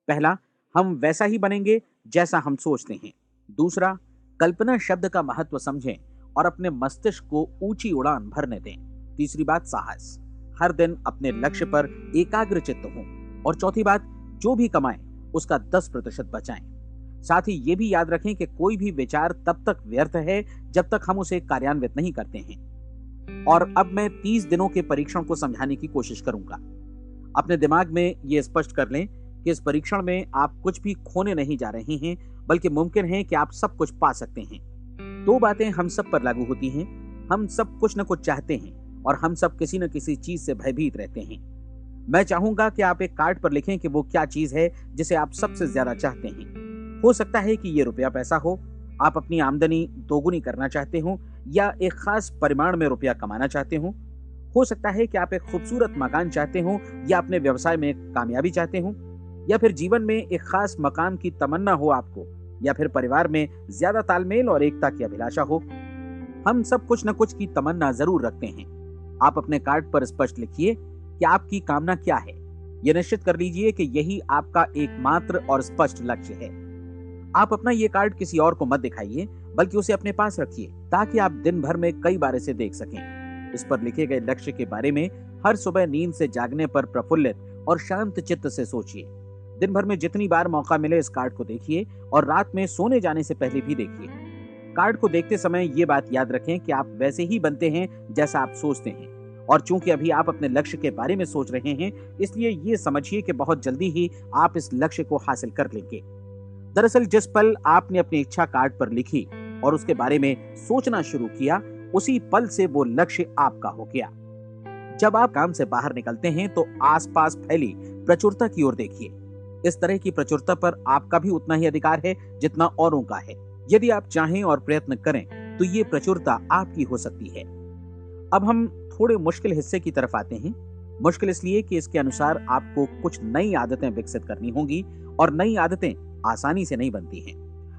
पहला, हम वैसा ही बनेंगे जैसा हम सोचते हैं। दूसरा, कल्पना शब्द का महत्व समझें और अपने मस्तिष्क को ऊंची उड़ान भरने दें। तीसरी बात, साहस, हर दिन अपने लक्ष्य पर एकाग्र चित्त हों। और चौथी बात, जो भी कमाएं उसका 10% बचाएं। साथ ही ये भी याद रखें कि कोई भी विचार तब तक व्यर्थ है जब तक हम उसे कार्यान्वित नहीं करते हैं। और अब मैं 30 दिनों के परीक्षण को समझाने की कोशिश करूंगा। अपने दिमाग में ये स्पष्ट कर लें कि इस परीक्षण में आप कुछ भी खोने नहीं जा रहे हैं, बल्कि मुमकिन है कि आप सब कुछ पा सकते हैं। दो बातें हम सब पर लागू होती हैं। हम सब कुछ न कुछ चाहते हैं और हम सब किसी न किसी चीज से भयभीत रहते हैं। मैं चाहूंगा कि आप एक कार्ड पर लिखें कि वो क्या चीज है जिसे आप सबसे ज्यादा चाहते हैं। हो सकता है कि ये रुपया पैसा हो, आप अपनी आमदनी दोगुनी करना चाहते हो, या एक खास परिमाण में रुपया कमाना चाहते हो सकता है कि आप एक खूबसूरत मकान चाहते हो, या अपने व्यवसाय में कामयाबी चाहते हो, या फिर जीवन में एक खास मकाम की तमन्ना हो आपको, या फिर परिवार में ज्यादा तालमेल और एकता की अभिलाषा हो। हम सब कुछ न कुछ की तमन्ना जरूर रखते हैं। आप अपने कार्ड पर स्पष्ट लिखिए कि आपकी कामना क्या है। यह निश्चित कर लीजिए कि यही आपका एकमात्र और स्पष्ट लक्ष्य है। आप अपना ये कार्ड किसी और को मत दिखाइए, बल्कि उसे अपने पास रखिए ताकि आप दिन भर में कई बार इसे देख सकें। इस पर लिखे गए लक्ष्य के बारे में हर सुबह नींद से जागने पर प्रफुल्लित और शांत चित्त से सोचिए। दिन भर में जितनी बार मौका मिले इस कार्ड को देखिए और रात में सोने जाने से पहले भी देखिए। कार्ड को देखते समय ये बात याद रखें कि आप वैसे ही बनते हैं जैसा आप सोचते हैं, और चूंकि अभी आप अपने लक्ष्य के बारे में सोच रहे हैं, इसलिए ये समझिए कि बहुत जल्दी ही आप इस लक्ष्य को हासिल कर लेंगे। दरअसल जिस पल आपने अपनी इच्छा कार्ड पर लिखी और उसके बारे में सोचना शुरू किया, उसी पल से वो लक्ष्य आपका हो गया। जब आप काम से बाहर निकलते हैं तो आसपास फैली प्रचुरता की ओर देखिए। इस तरह की प्रचुरता पर आपका भी उतना ही अधिकार है जितना औरों का है। यदि आप चाहें और प्रयत्न करें तो ये प्रचुरता आपकी हो सकती है। अब हम थोड़े मुश्किल हिस्से की तरफ आते हैं। मुश्किल इसलिए कि इसके अनुसार आपको कुछ नई आदतें विकसित करनी होंगी, और नई आदतें आसानी से नहीं बनती हैं,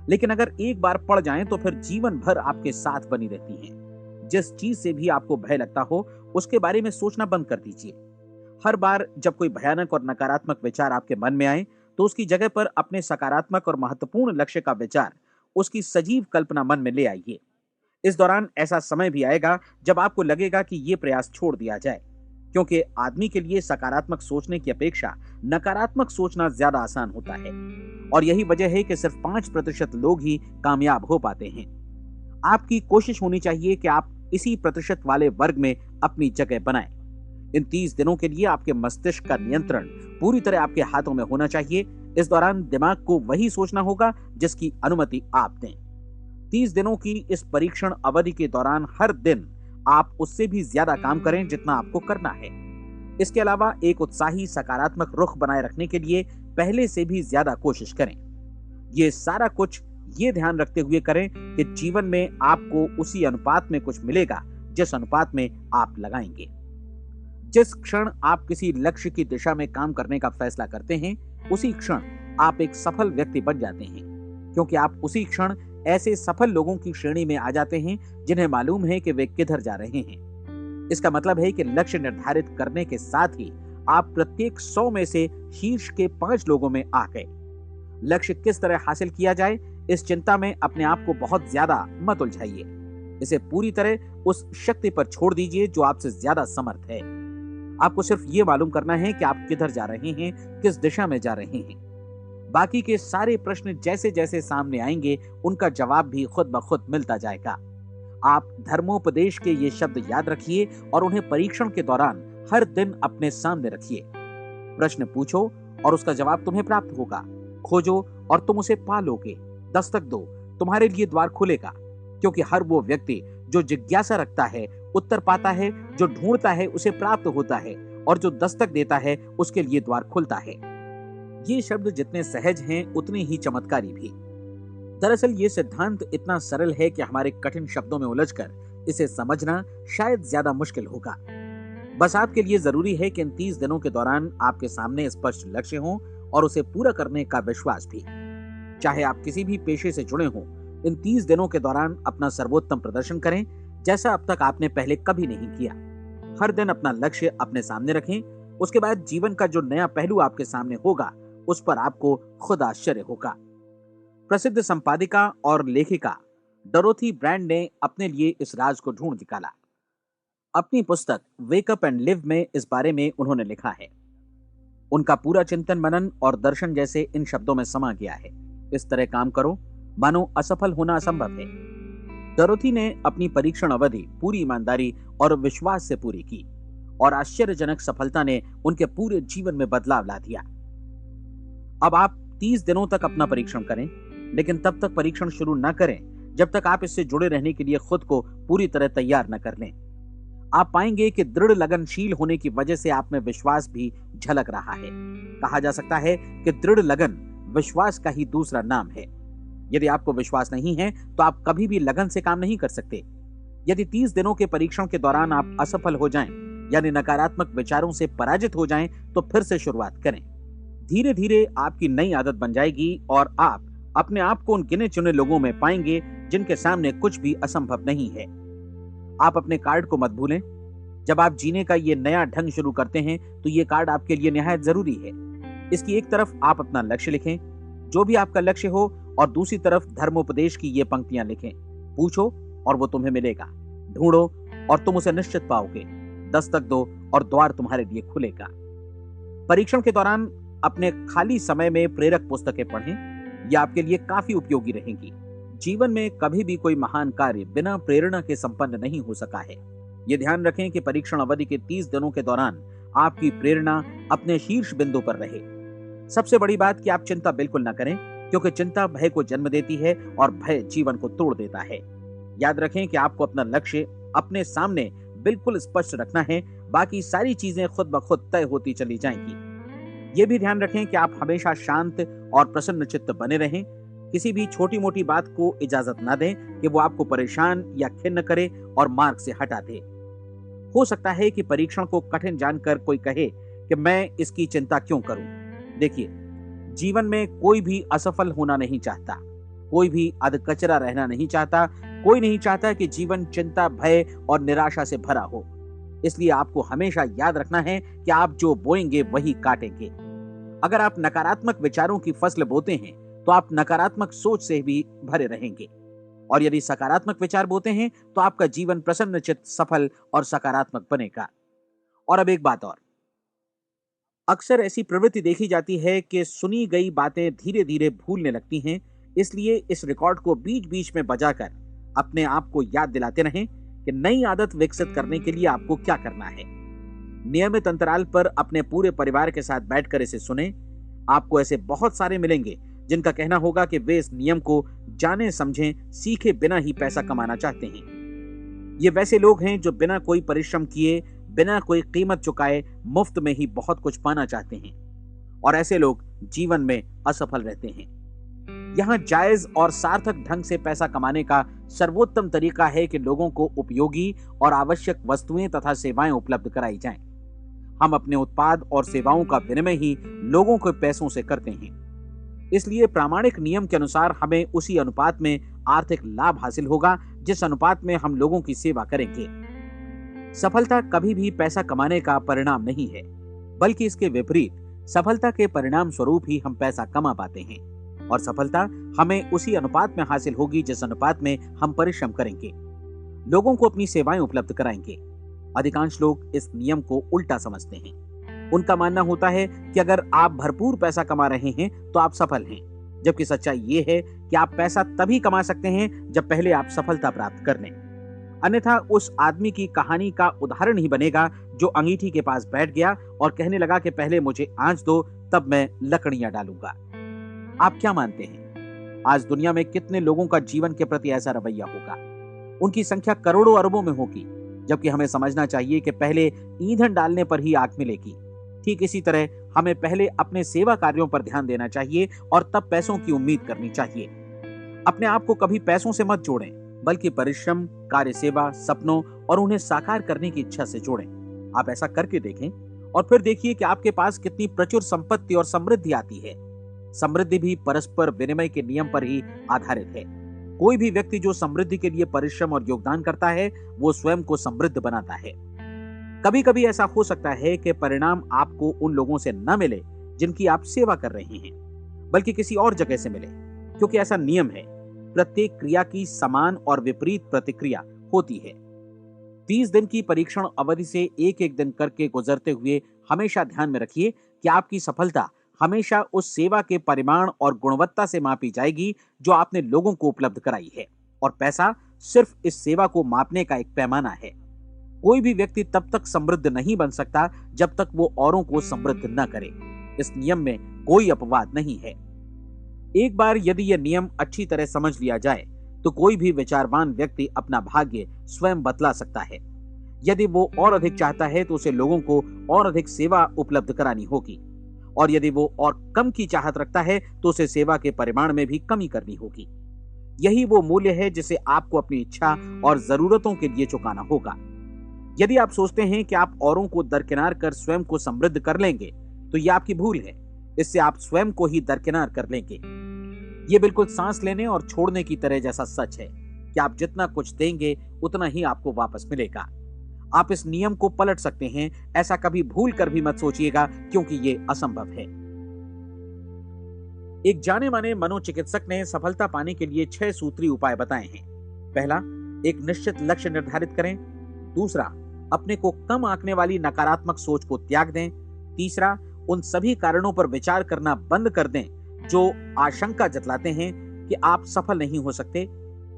लेकिन अगर एक बार पड़ जाएं तो फिर जीवन भर आपके साथ बनी रहती हैं। जिस चीज से भी आपको भय लगता हो उसके बारे में सोचना बंद कर दीजिए। हर बार जब कोई भयानक और नकारात्मक विचार आपके मन में आए तो उसकी जगह पर अपने सकारात्मक और महत्वपूर्ण लक्ष्य का विचार, उसकी सजीव कल्पना मन में ले आइए। इस दौरान ऐसा समय भी आएगा जब आपको लगेगा कि ये प्रयास छोड़ दिया जाए, क्योंकि आदमी के लिए सकारात्मक सोचने की अपेक्षा नकारात्मक सोचना ज्यादा आसान होता है। और यही वजह है कि सिर्फ 5% लोग ही कामयाब हो पाते हैं। आपकी कोशिश होनी चाहिए कि आप इसी प्रतिशत वाले वर्ग में अपनी जगह बनाएं। इन 30 दिनों के लिए आपके मस्तिष्क का नियंत्रण पूरी तरह आपके हाथों में होना चाहिए। इस दौरान दिमाग को वही सोचना होगा जिसकी अनुमति आप दें। 30 दिनों की इस परीक्षण अवधि के दौरान हर दिन आप उससे भी ज्यादा काम करें जितना आपको करना है। इसके अलावा एक उत्साही सकारात्मक रुख बनाए रखने के लिए पहले से भी ज्यादा कोशिश करें। ये सारा कुछ ये ध्यान रखते हुए करें कि जीवन में आपको उसी अनुपात में कुछ मिलेगा जिस अनुपात में आप लगाएंगे। जिस क्षण आप किसी लक्ष्य की दिशा में काम करने का फैसला करते हैं, उसी क्षण आप एक सफल व्यक्ति बन जाते हैं, क्योंकि आप उसी क्षण ऐसे सफल लोगों की श्रेणी में आ जाते हैं जिन्हें मालूम है कि वे किधर जा रहे हैं। इसका मतलब है कि लक्ष्य निर्धारित करने के साथ ही आप प्रत्येक 100 में से शीर्ष के 5 लोगों में आ गए। लक्ष्य किस तरह हासिल किया जाए, इस चिंता में अपने आप को बहुत ज्यादा मत उलझाइए। इसे पूरी तरह उस शक्ति पर छोड़ दीजिए जो आपसे ज्यादा समर्थ है। आपको सिर्फ ये मालूम करना है कि आप किधर जा रहे हैं, किस दिशा में जा रहे हैं। बाकी के सारे प्रश्न जैसे जैसे सामने आएंगे उनका जवाब भी खुद ब खुद मिलता जाएगा। आप धर्मोपदेश के ये शब्द याद रखिए और उन्हें परीक्षण के दौरान हर दिन अपने सामने रखिए। प्रश्न पूछो और उसका जवाब तुम्हें प्राप्त होगा। खोजो और तुम उसे पा लोगे। दस्तक दो, तुम्हारे लिए द्वार खुलेगा, क्योंकि हर वो व्यक्ति जो जिज्ञासा रखता है उत्तर पाता है, जो ढूंढता है उसे प्राप्त होता है, और जो दस्तक देता है उसके लिए द्वार खुलता है। ये शब्द जितने सहज हैं उतने ही चमत्कारी भी। दरअसल ये सिद्धांत इतना सरल है कि हमारे कठिन शब्दों में उलझकर इसे समझना शायद ज्यादा मुश्किल होगा। बस आपके लिए जरूरी है कि इन 30 दिनों के दौरान आपके सामने स्पष्ट लक्ष्य हो और उसे पूरा करने का विश्वास भी। चाहे आप किसी भी पेशे से जुड़े हों, इन 30 दिनों के दौरान अपना सर्वोत्तम प्रदर्शन करें, जैसा अब तक आपने पहले कभी नहीं किया। हर दिन अपना लक्ष्य अपने सामने रखें। उसके बाद जीवन का जो नया पहलू आपके सामने होगा उस पर आपको खुद आश्चर्य होगा। प्रसिद्ध संपादिका और लेखिका डोरोथी ब्रैंड ने अपने लिए इस राज को ढूंढ निकाला। अपनी पुस्तक वेक अप एंड लिव में इस बारे में उन्होंने लिखा है। उनका पूरा चिंतन मनन और दर्शन जैसे इन शब्दों में समा गया है। इस तरह काम करो मानो असफल होना असंभव है। डोरोथी ने अपनी परीक्षण अवधि पूरी ईमानदारी और विश्वास से पूरी की, और आश्चर्यजनक सफलता ने उनके पूरे जीवन में बदलाव ला दिया। अब आप 30 दिनों तक अपना परीक्षण करें, लेकिन तब तक परीक्षण शुरू न करें जब तक आप इससे जुड़े रहने के लिए खुद को पूरी तरह तैयार न कर लें। आप पाएंगे कि दृढ़ लगनशील होने की वजह से आप में विश्वास भी झलक रहा है। कहा जा सकता है कि दृढ़ लगन विश्वास का ही दूसरा नाम है। यदि आपको विश्वास नहीं है तो आप कभी भी लगन से काम नहीं कर सकते। यदि 30 दिनों के परीक्षण के दौरान आप असफल हो जाएं, यानी नकारात्मक विचारों से पराजित हो जाएं, तो फिर से शुरुआत करें। धीरे धीरे आपकी नई आदत बन जाएगी और आप अपने आप को उन गिने चुने लोगों में पाएंगे जिनके सामने कुछ भी असंभव नहीं है। आप अपने कार्ड को मत भूलें। जब आप जीने का ये नया ढंग शुरू करते हैं तो ये कार्ड आपके लिए निहायत जरूरी है। इसकी एक तरफ आप अपना लक्ष्य लिखें, जो भी आपका लक्ष्य हो, और दूसरी तरफ धर्मोपदेश की ये पंक्तियां लिखें। पूछो और वो तुम्हें मिलेगा, ढूंढो और तुम उसे निश्चित पाओगे, दस्तक दो और द्वार तुम्हारे लिए खुलेगा। परीक्षण के दौरान अपने खाली समय में प्रेरक पुस्तकें पढ़ें, यह आपके लिए काफी उपयोगी रहेंगी। जीवन में कभी भी कोई महान कार्य बिना प्रेरणा के संपन्न नहीं हो सका है। ये ध्यान रखें कि परीक्षण अवधि के 30 दिनों के दौरान आपकी प्रेरणा अपने शीर्ष बिंदु पर रहे। सबसे बड़ी बात कि आप चिंता बिल्कुल न करें, क्योंकि चिंता भय को जन्म देती है और भय जीवन को तोड़ देता है। याद रखें कि आपको अपना लक्ष्य अपने सामने बिल्कुल स्पष्ट रखना है, बाकी सारी चीजें खुद ब खुद तय होती चली जाएंगी। ये भी ध्यान रखें कि आप हमेशा शांत और प्रसन्न चित्त बने रहें। किसी भी छोटी मोटी बात को इजाजत ना दें कि वो आपको परेशान या खिन्न करे और मार्ग से हटा दे। हो सकता है कि परीक्षण को कठिन जानकर कोई कहे कि मैं इसकी चिंता क्यों करूं। देखिए, जीवन में कोई भी असफल होना नहीं चाहता, कोई भी अधकचरा रहना नहीं चाहता, कोई नहीं चाहता कि जीवन चिंता, भय और निराशा से भरा हो। इसलिए आपको हमेशा याद रखना है कि आप जो बोएंगे वही काटेंगे। अगर आप नकारात्मक विचारों की फसल बोते हैं तो आप नकारात्मक सोच से भी भरे रहेंगे, और यदि सकारात्मक विचार बोते हैं तो आपका जीवन प्रसन्नचित्त, सफल और सकारात्मक बनेगा। और अब एक बात और, अक्सर ऐसी प्रवृत्ति देखी जाती है कि सुनी गई बातें धीरे धीरे भूलने लगती हैं। इसलिए इस रिकॉर्ड को बीच बीच में बजाकर अपने आप को याद दिलाते रहें कि नई आदत विकसित करने के लिए आपको क्या करना है। नियमित अंतराल पर अपने पूरे परिवार के साथ बैठकर इसे सुनें। आपको ऐसे बहुत सारे मिलेंगे जिनका कहना होगा कि वे इस नियम को जाने समझें सीखे बिना ही पैसा कमाना चाहते हैं। ये वैसे लोग हैं जो बिना कोई परिश्रम किए, बिना कोई कीमत चुकाए मुफ्त में ही बहुत कुछ पाना चाहते हैं, और ऐसे लोग जीवन में असफल रहते हैं। यहाँ जायज और सार्थक ढंग से पैसा कमाने का सर्वोत्तम तरीका है कि लोगों को उपयोगी और आवश्यक वस्तुएं तथा सेवाएं उपलब्ध कराई जाएं। हम अपने उत्पाद और सेवाओं का विनिमय ही लोगों के पैसों से करते हैं। इसलिए प्रामाणिक नियम के अनुसार हमें उसी अनुपात में आर्थिक लाभ हासिल होगा जिस अनुपात में हम लोगों की सेवा करेंगे। सफलता कभी भी पैसा कमाने का परिणाम नहीं है, बल्कि इसके विपरीत सफलता के परिणाम स्वरूप ही हम पैसा कमा पाते हैं, और सफलता हमें उसी अनुपात में हासिल होगी जिस अनुपात में हम परिश्रम करेंगे, लोगों को अपनी सेवाएं उपलब्ध कराएंगे। अधिकांश लोग इस नियम को उल्टा समझते हैं। उनका मानना होता है कि अगर आप भरपूर पैसा कमा रहे हैं तो आप सफल हैं, जबकि सच्चाई ये है कि आप पैसा तभी कमा सकते हैं जब पहले आप सफलता प्राप्त कर लें। अन्यथा उस आदमी की कहानी का उदाहरण ही बनेगा जो अंगीठी के पास बैठ गया और कहने लगा कि पहले मुझे आंच दो, तब मैं लकड़ियां डालूंगा। आप क्या मानते हैं? आज दुनिया में कितने लोगों का जीवन के प्रति ऐसा रवैया होगा? उनकी संख्या करोड़ों अरबों में होगी, जबकि हमें समझना चाहिए कि पहले ईंधन डालने पर ही आग मिलेगी। ठीक इसी तरह हमें पहले अपने सेवा कार्यों पर ध्यान देना चाहिए और तब पैसों की उम्मीद करनी चाहिए। अपने आप को कभी पैसों से मत जोड़ें, बल्कि परिश्रम, कार्य सेवा, सपनों और उन्हें साकार करने की इच्छा से जोड़ें। आप ऐसा करके देखें और फिर देखिए कि आपके पास कितनी प्रचुर संपत्ति और समृद्धि आती है। समृद्धि भी परस्पर विनिमय के नियम पर ही आधारित है। कोई भी व्यक्ति जो समृद्धि के लिए परिश्रम और योगदान करता है, वो स्वयं को समृद्ध बनाता है। कभी कभी ऐसा हो सकता है कि परिणाम आपको उन लोगों से न मिले जिनकी आप सेवा कर रहे हैं, बल्कि किसी और जगह से मिले, क्योंकि ऐसा नियम है। प्रत्येक क्रिया की समान और विपरीत प्रतिक्रिया होती है। 30 दिन की परीक्षण अवधि से एक एक दिन करके गुजरते हुए हमेशा ध्यान में रखिए कि आपकी सफलता हमेशा उस सेवा के परिमाण और गुणवत्ता से मापी जाएगी जो आपने लोगों को उपलब्ध कराई है, और पैसा सिर्फ इस सेवा को मापने का एक पैमाना है। कोई भी व्यक्ति तब तक समृद्ध नहीं बन सकता जब तक वो औरों को समृद्ध न करे। इस नियम में कोई अपवाद नहीं है। एक बार यदि यह नियम अच्छी तरह समझ लिया जाए तो कोई भी विचारवान व्यक्ति अपना भाग्य स्वयं बदला सकता है। यदि वो और अधिक चाहता है तो उसे लोगों को और अधिक सेवा उपलब्ध करानी होगी, और यदि वो और कम की चाहत रखता है तो उसे सेवा के परिमाण में भी कमी करनी होगी। यही वो मूल्य है जिसे आपको अपनी इच्छा और जरूरतों के लिए चुकाना होगा। यदि आप सोचते हैं कि आप औरों को दरकिनार कर स्वयं को समृद्ध कर लेंगे तो यह आपकी भूल है। इससे आप स्वयं को ही दरकिनार कर लेंगे। ये बिल्कुल सांस लेने और छोड़ने की तरह जैसा सच है कि आप जितना कुछ देंगे उतना ही आपको वापस मिलेगा। आप इस नियम को पलट सकते हैं, ऐसा कभी भूल कर भी मत सोचिएगा, क्योंकि ये असंभव है। एक जाने माने मनोचिकित्सक ने सफलता पाने के लिए 6 सूत्री उपाय बताए हैं। पहला, एक निश्चित लक्ष्य निर्धारित करें। दूसरा, अपने को कम आंकने वाली नकारात्मक सोच को त्याग दें। तीसरा, उन सभी कारणों पर विचार करना बंद कर दें जो आशंका जतलाते हैं कि आप सफल नहीं हो सकते।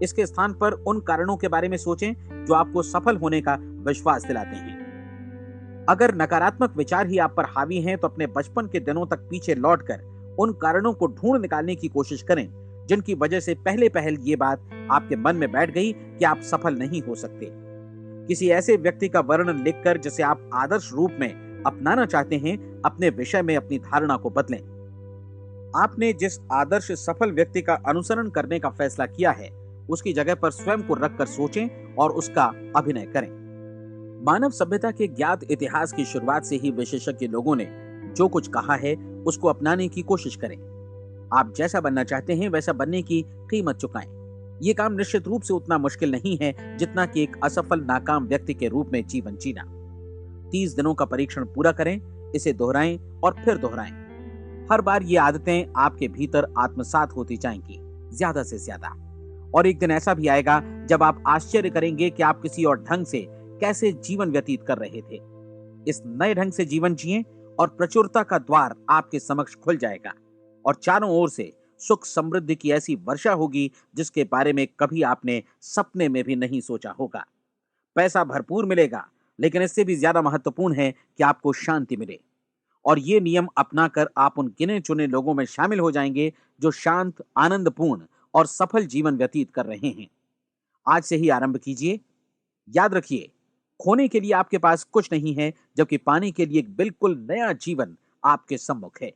इसके स्थान पर उन कारणों के बारे में सोचें जो आपको सफल होने का विश्वास दिलाते हैं। अगर नकारात्मक विचार ही आप पर हावी हैं तो अपने बचपन के दिनों तक पीछे लौटकर उन कारणों को ढूंढ निकालने की कोशिश करें जिनकी वजह से पहले पहल ये बात आपके मन में बैठ गई कि आप सफल नहीं हो सकते। किसी ऐसे व्यक्ति का वर्णन लिखकर जिसे आप आदर्श रूप में अपनाना चाहते हैं, अपने विषय में अपनी धारणा को बदलें। आपने जिस आदर्श सफल व्यक्ति का अनुसरण करने का फैसला किया है, उसकी जगह पर स्वयं को रखकर सोचें और उसका अभिनय करें। मानव सभ्यता के ज्ञात इतिहास की शुरुआत से ही विशेषज्ञ लोगों ने जो कुछ कहा है उसको अपनाने की कोशिश करें। आप जैसा बनना चाहते हैं वैसा बनने की कीमत चुकाएं। ये काम निश्चित रूप से उतना मुश्किल नहीं है जितना कि एक असफल नाकाम व्यक्ति के रूप में जीवन जीना। 30 दिनों का परीक्षण पूरा करें, इसे दोहराएं और फिर दोहराएं। हर बार ये आदतें आपके भीतर आत्मसात होती जाएंगी, ज्यादा से ज्यादा। और एक दिन ऐसा भी आएगा जब आप आश्चर्य करेंगे कि आप किसी और ढंग से कैसे जीवन व्यतीत कर रहे थे। इस नए ढंग से जीवन जिएं और प्रचुरता का द्वार आपके समक्ष खुल जाएगा और चारों ओर से सुख समृद्धि की ऐसी वर्षा होगी जिसके बारे में कभी आपने सपने में भी नहीं सोचा होगा। पैसा भरपूर मिलेगा, लेकिन इससे भी ज्यादा महत्वपूर्ण है कि आपको शांति मिले। और ये नियम अपनाकर आप उन गिने चुने लोगों में शामिल हो जाएंगे जो शांत, आनंदपूर्ण और सफल जीवन व्यतीत कर रहे हैं। आज से ही आरंभ कीजिए। याद रखिए, खोने के लिए आपके पास कुछ नहीं है, जबकि पाने के लिए एक बिल्कुल नया जीवन आपके सम्मुख है।